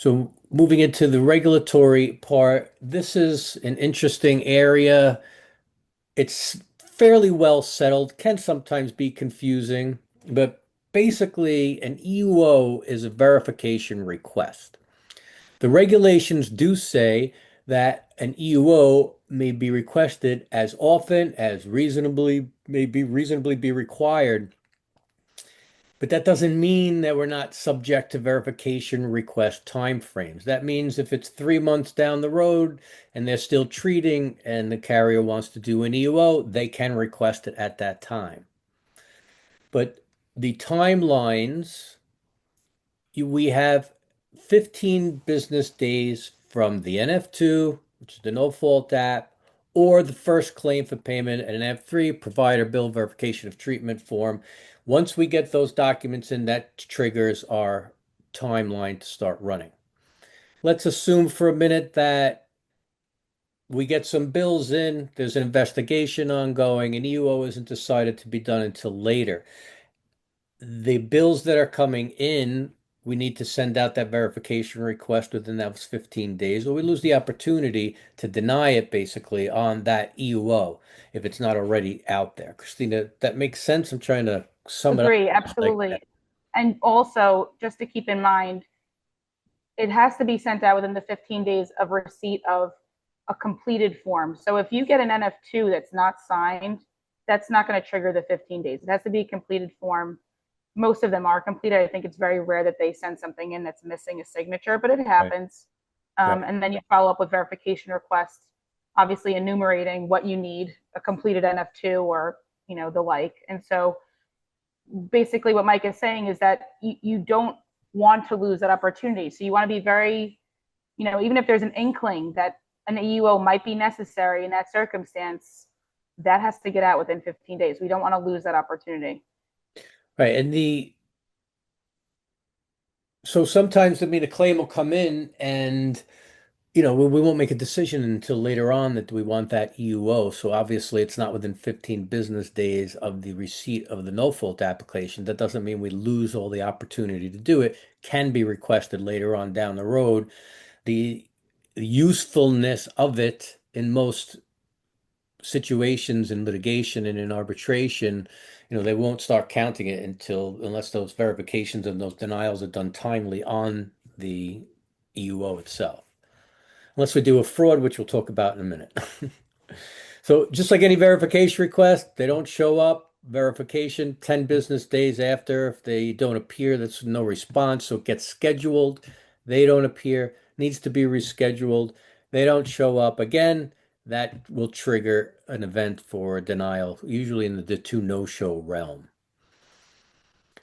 So moving into the regulatory part, this is an interesting area. It's fairly well settled, can sometimes be confusing, but basically an EUO is a verification request. The regulations do say that an EUO may be requested as often as reasonably be required, but that doesn't mean that we're not subject to verification request timeframes. That means if it's 3 months down the road and they're still treating and the carrier wants to do an EUO, they can request it at that time. But the timelines, we have 15 business days from the NF2, which is the no fault app, or the first claim for payment, and an F3 provider bill verification of treatment form. Once we get those documents in, that triggers our timeline to start running. Let's assume for a minute that we get some bills in, there's an investigation ongoing, and EUO isn't decided to be done until later. The bills that are coming in, we need to send out that verification request within those 15 days, or we lose the opportunity to deny it basically on that EUO if it's not already out there. Christina, that makes sense? I'm trying to sum it up Agree, like that. absolutely. And also, just to keep in mind, it has to be sent out within the 15 days of receipt of a completed form. So if you get an NF2 that's not signed, that's not going to trigger the 15 days. It has to be a completed form. Most of them are completed. I think it's very rare that they send something in that's missing a signature, but it Right, happens. right. And then you follow up with verification requests, obviously enumerating what you need, a completed NF2 or the like. And so basically what Mike is saying is that you don't want to lose that opportunity. So you want to be very, even if there's an inkling that an EUO might be necessary in that circumstance, that has to get out within 15 days. We don't want to lose that opportunity. Right. And so sometimes, I mean, a claim will come in and we won't make a decision until later on that we want that EUO. So obviously, it's not within 15 business days of the receipt of the no fault application. That doesn't mean we lose all the opportunity to do it. Can be requested later on down the road. The usefulness of it in most situations in litigation and in arbitration, they won't start counting it unless those verifications and those denials are done timely on the EUO itself unless we do a fraud, which we'll talk about in a minute. So just like any verification request, they don't show up. Verification 10 business days after. If they don't appear, that's no response. So it gets scheduled. They don't appear, needs to be rescheduled. They don't show up again. That will trigger an event for denial, usually in the two no-show realm.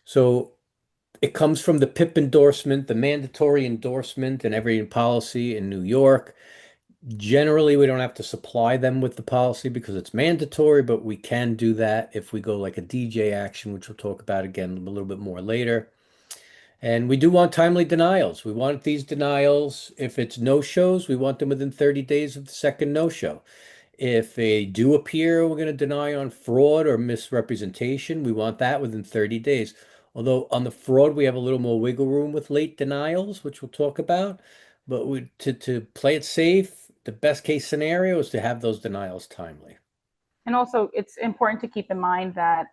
So it comes from the PIP endorsement, the mandatory endorsement in every policy in New York. Generally, we don't have to supply them with the policy because it's mandatory, but we can do that if we go like a DJ action, which we'll talk about again a little bit more later. And we do want timely denials. We want these denials, if it's no-shows, we want them within 30 days of the second no-show. If they do appear, we're going to deny on fraud or misrepresentation. We want that within 30 days. Although on the fraud, we have a little more wiggle room with late denials, which we'll talk about. But to play it safe, the best case scenario is to have those denials timely. And also, it's important to keep in mind that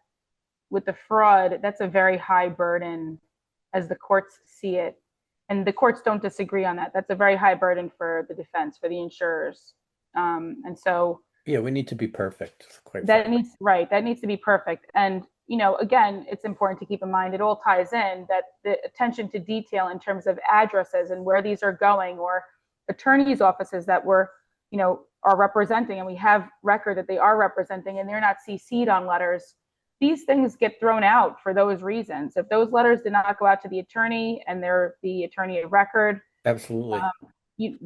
with the fraud, that's a very high burden as the courts see it. And the courts don't disagree on that. That's a very high burden for the defense, for the insurers. And so Yeah, we need to be perfect, quite that frankly. needs, right, that needs to be perfect. And, again, it's important to keep in mind, it all ties in that the attention to detail in terms of addresses and where these are going, or attorneys' offices that we're, are representing, and we have record that they are representing, and they're not CC'd on letters. These things get thrown out for those reasons. If those letters did not go out to the attorney and they're the attorney of record, Absolutely. you,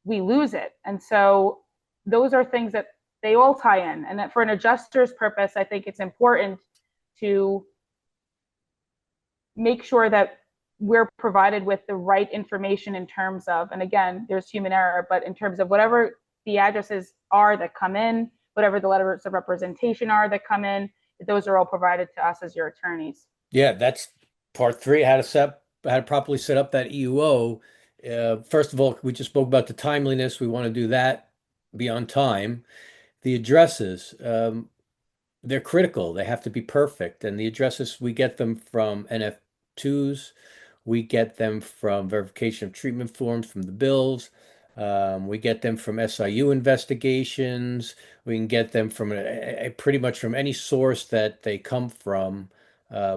we lose it. And so those are things that they all tie in. And that for an adjuster's purpose, I think it's important to make sure that we're provided with the right information in terms of, and again, there's human error, but in terms of whatever the addresses are that come in, whatever the letters of representation are that come in, those are all provided to us as your attorneys. Yeah, that's part three, how to properly set up that EUO First of all, we just spoke about the timeliness. We want to do that, be on time. The addresses, they're critical. They have to be perfect. And the addresses, we get them from NF2s. We get them from verification of treatment forms from the bills. We get them from SIU investigations. We can get them from pretty much from any source that they come from.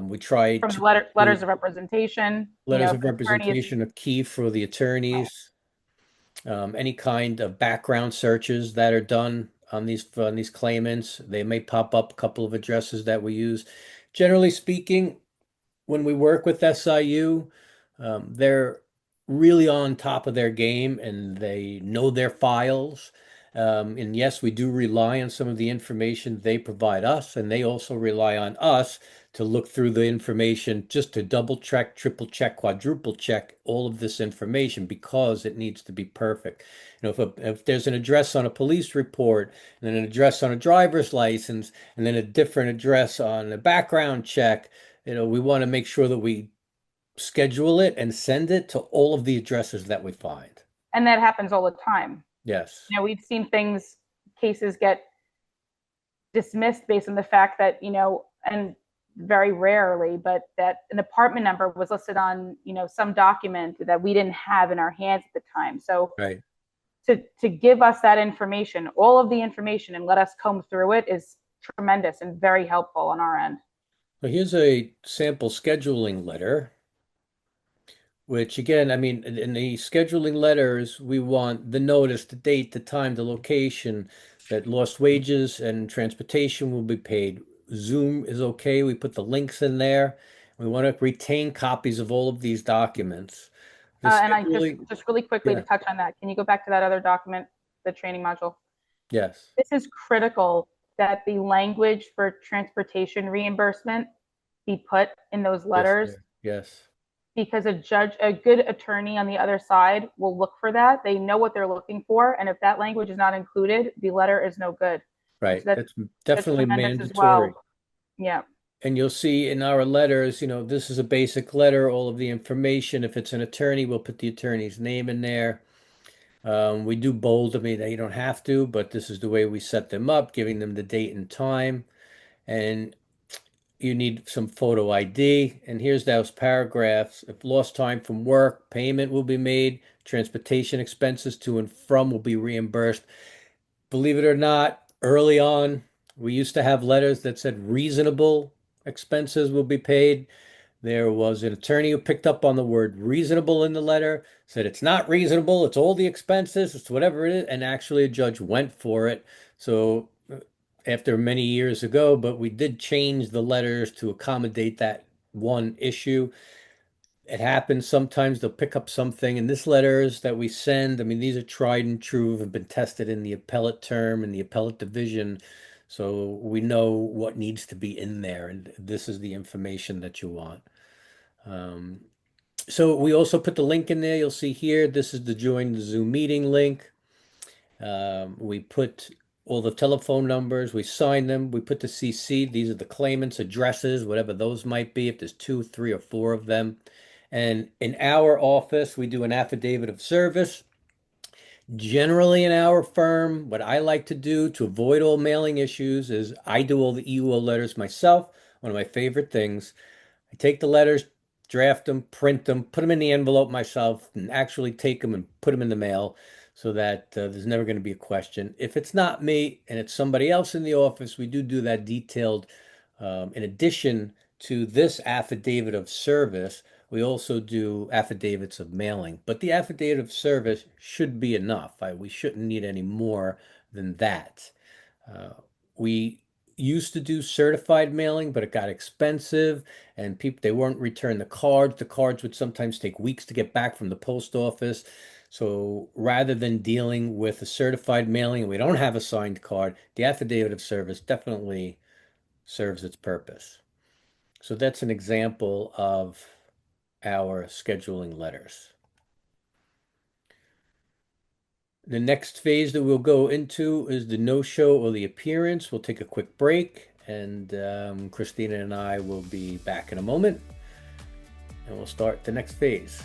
We try From to the include letters of representation, letters if of attorneys, representation are key for the attorneys. Any kind of background searches that are done on these claimants, they may pop up a couple of addresses that we use. Generally speaking, when we work with SIU, they're really on top of their game and they know their files. And yes, we do rely on some of the information they provide us, and they also rely on us to look through the information just to double check, triple check, quadruple check all of this information because it needs to be perfect. If there's an address on a police report and then an address on a driver's license and then a different address on a background check, we want to make sure that we schedule it and send it to all of the addresses that we find. and that happens all the time. Yes, We've seen cases get dismissed based on the fact that, and very rarely, but that an apartment number was listed on, some document that we didn't have in our hands at the time. So right. to give us that information, all of the information, and let us comb through it is tremendous and very helpful on our end. So here's a sample scheduling letter, which again, I mean, in the scheduling letters, we want the notice, the date, the time, the location, that lost wages and transportation will be paid. Zoom is okay. We put the links in there. We want to retain copies of all of these documents. The And I scheduling, just really quickly to yeah, touch on that. Can you go back to that other document, the training module? yes, This is critical that the language for transportation reimbursement be put in those yes, letters, sir. Yes, because a good attorney on the other side will look for that. They know what they're looking for. And if that language is not included, the letter is no good. And so right. That's that's definitely tremendous as mandatory. well. Yeah. And you'll see in our letters, this is a basic letter, all of the information. If it's an attorney, we'll put the attorney's name in there. We do bold, I mean, you don't have to, but this is the way we set them up, giving them the date and time. And you need some photo ID. And here's those paragraphs. If lost time from work, payment will be made. Transportation expenses to and from will be reimbursed. Believe it or not, early on, we used to have letters that said reasonable expenses will be paid. There was an attorney who picked up on the word reasonable in the letter, said it's not reasonable, it's all the expenses, it's whatever it is, and actually a judge went for it. So after many years ago, but we did change the letters to accommodate that one issue. It happens sometimes they'll pick up something, and this letters that we send, I mean, these are tried and true, have been tested in the appellate term and the appellate division. So we know what needs to be in there, and this is the information that you want. Um, so we also put the link in there. You'll see here, this is the join the Zoom meeting link. We put all the telephone numbers, we sign them, we put the CC. These are the claimants' addresses, whatever those might be, if there's two, three, or four of them. And in our office, we do an affidavit of service. Generally, in our firm, what I like to do to avoid all mailing issues is I do all the EUO letters myself. One of my favorite things. I take the letters, draft them, print them, put them in the envelope myself, and actually take them and put them in the mail so that there's never going to be a question. If it's not me and it's somebody else in the office, we do that detailed. In addition to this affidavit of service, we also do affidavits of mailing. But the affidavit of service should be enough. We shouldn't need any more than that. Uh, we used to do certified mailing, but it got expensive and people they weren't return the cards. The cards would sometimes take weeks to get back from the post office. So rather than dealing with a certified mailing and we don't have a signed card, the affidavit of service definitely serves its purpose. So that's an example of our scheduling letters. The next phase that we'll go into is the no-show or the appearance. We'll take a quick break, and Christina and I will be back in a moment, and we'll start the next phase.